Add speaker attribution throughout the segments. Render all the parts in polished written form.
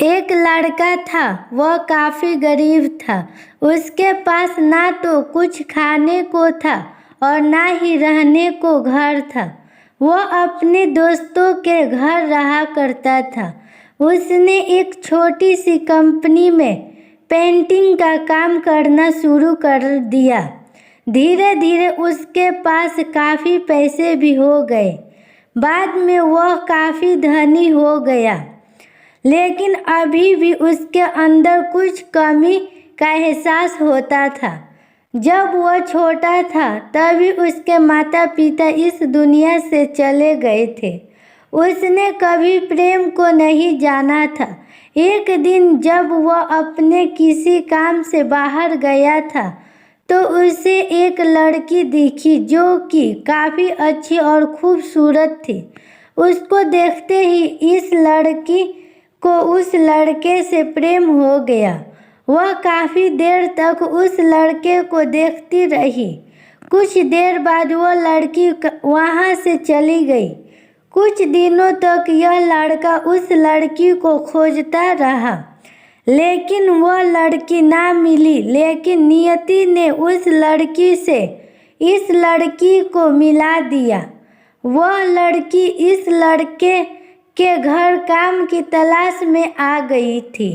Speaker 1: एक लड़का था। वह काफी गरीब था। उसके पास ना तो कुछ खाने को था और ना ही रहने को घर था। वह अपने दोस्तों के घर रहा करता था। उसने एक छोटी सी कंपनी में पेंटिंग का काम करना शुरू कर दिया। धीरे धीरे उसके पास काफी पैसे भी हो गए। बाद में वह काफी धनी हो गया, लेकिन अभी भी उसके अंदर कुछ कमी का एहसास होता था। जब वह छोटा था तभी उसके माता पिता इस दुनिया से चले गए थे। उसने कभी प्रेम को नहीं जाना था। एक दिन जब वह अपने किसी काम से बाहर गया था तो उसे एक लड़की दिखी जो कि काफी अच्छी और खूबसूरत थी। उसको देखते ही इस लड़की को उस लड़के से प्रेम हो गया। वह काफी देर तक उस लड़के को देखती रही। कुछ देर बाद वह लड़की वहां से चली गई। कुछ दिनों तक यह लड़का उस लड़की को खोजता रहा, लेकिन वह लड़की ना मिली। लेकिन नियति ने उस लड़की से इस लड़की को मिला दिया। वह लड़की इस लड़के के घर काम की तलाश में आ गई थी।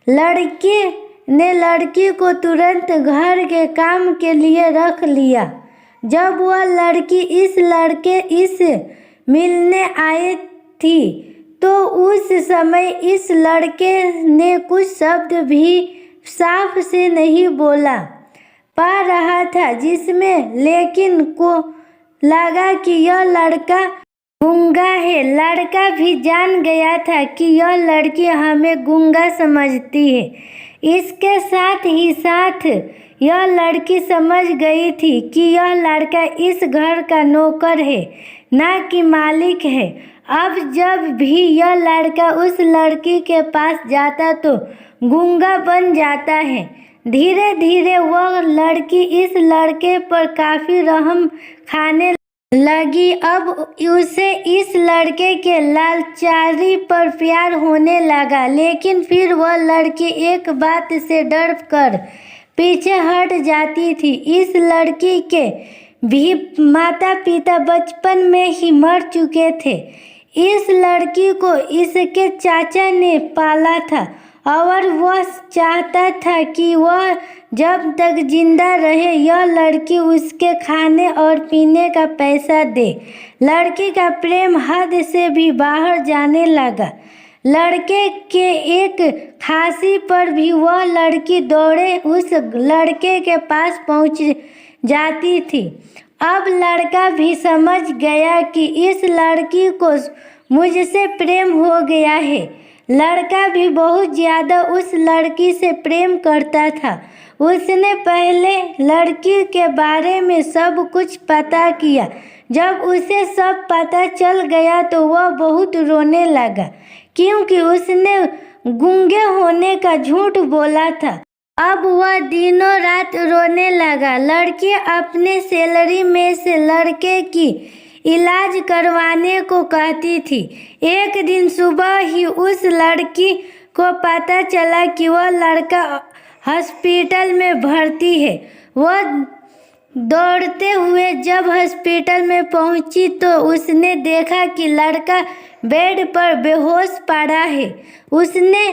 Speaker 1: लड़के ने लड़की को तुरंत घर के काम के लिए रख लिया। जब वह लड़की इस लड़के इस मिलने आई थी तो उस समय इस लड़के ने कुछ शब्द भी साफ से नहीं बोला पा रहा था, जिसमें लेकिन को लगा कि यह लड़का गूंगा है। लड़का भी जान गया था कि यह लड़की हमें गूंगा समझती है। इसके साथ ही साथ यह लड़की समझ गई थी कि यह लड़का इस घर का नौकर है, ना कि मालिक है। अब जब भी यह लड़का उस लड़की के पास जाता तो गूंगा बन जाता है। धीरे धीरे वह लड़की इस लड़के पर काफी रहम खाने लगी। अब उसे इस लड़के के लाचारी पर प्यार होने लगा, लेकिन फिर वह लड़की एक बात से डर कर पीछे हट जाती थी। इस लड़की के भी माता पिता बचपन में ही मर चुके थे। इस लड़की को इसके चाचा ने पाला था और वह चाहता था कि वह जब तक जिंदा रहे यह लड़की उसके खाने और पीने का पैसा दे। लड़की का प्रेम हद से भी बाहर जाने लगा। लड़के के एक खांसी पर भी वह लड़की दौड़े उस लड़के के पास पहुंच जाती थी। अब लड़का भी समझ गया कि इस लड़की को मुझसे प्रेम हो गया है। लड़का भी बहुत ज्यादा उस लड़की से प्रेम करता था। उसने पहले लड़की के बारे में सब कुछ पता किया। जब उसे सब पता चल गया तो वह बहुत रोने लगा, क्योंकि उसने गूंगे होने का झूठ बोला था। अब वह दिनों रात रोने लगा। लड़की अपने सैलरी में से लड़के की इलाज करवाने को कहती थी। एक दिन सुबह ही उस लड़की को पता चला कि वह लड़का हॉस्पिटल में भर्ती है। वह दौड़ते हुए जब हॉस्पिटल में पहुंची तो उसने देखा कि लड़का बेड पर बेहोश पड़ा है। उसने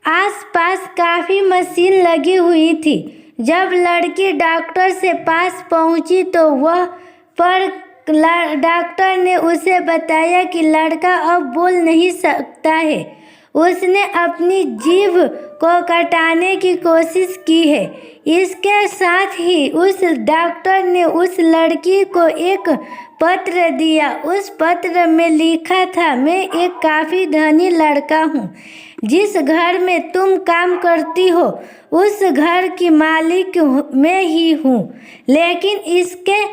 Speaker 1: आसपास काफी मशीन लगी हुई थी। जब लड़की डॉक्टर से पास पहुंची तो वह पर डॉक्टर ने उसे बताया कि लड़का अब बोल नहीं सकता है। उसने अपनी जीभ को काटने की कोशिश की है। इसके साथ ही उस डॉक्टर ने उस लड़की को एक पत्र दिया। उस पत्र में लिखा था, मैं एक काफी धनी लड़का हूँ। जिस घर में तुम काम करती हो उस घर की मालिक मैं ही हूँ, लेकिन इसके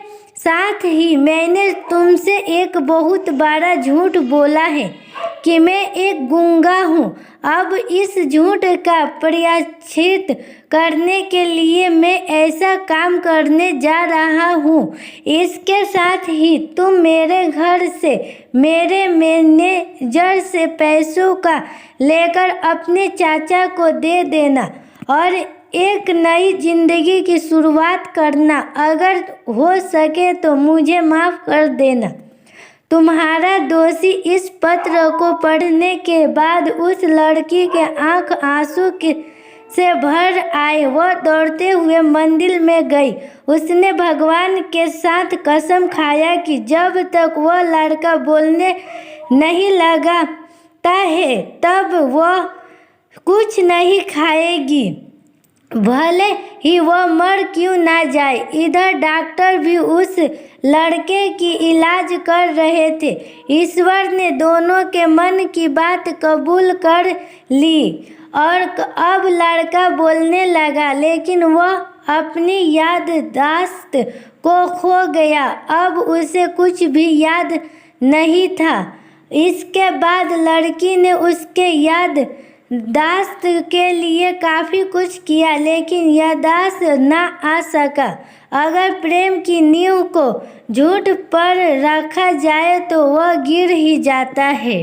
Speaker 1: साथ ही मैंने तुमसे एक बहुत बड़ा झूठ बोला है कि मैं एक गूंगा हूँ। अब इस झूठ का प्रायश्चित करने के लिए मैं ऐसा काम करने जा रहा हूँ। इसके साथ ही तुम मेरे घर से मेरे मैनेजर से पैसों का लेकर अपने चाचा को दे देना और एक नई जिंदगी की शुरुआत करना। अगर हो सके तो मुझे माफ़ कर देना। तुम्हारा दोषी। इस पत्र को पढ़ने के बाद उस लड़की के आंख आंसू से भर आए। वह दौड़ते हुए मंदिर में गई। उसने भगवान के साथ कसम खाया कि जब तक वह लड़का बोलने नहीं लगता है तब वह कुछ नहीं खाएगी, भले ही वह मर क्यों ना जाए। इधर डॉक्टर भी उस लड़के की इलाज कर रहे थे। ईश्वर ने दोनों के मन की बात कबूल कर ली और अब लड़का बोलने लगा, लेकिन वह अपनी याददाश्त को खो गया। अब उसे कुछ भी याद नहीं था। इसके बाद लड़की ने उसके याददाश्त के लिए काफ़ी कुछ किया, लेकिन याददाश्त ना आ सका। अगर प्रेम की नींव को झूठ पर रखा जाए तो वह गिर ही जाता है।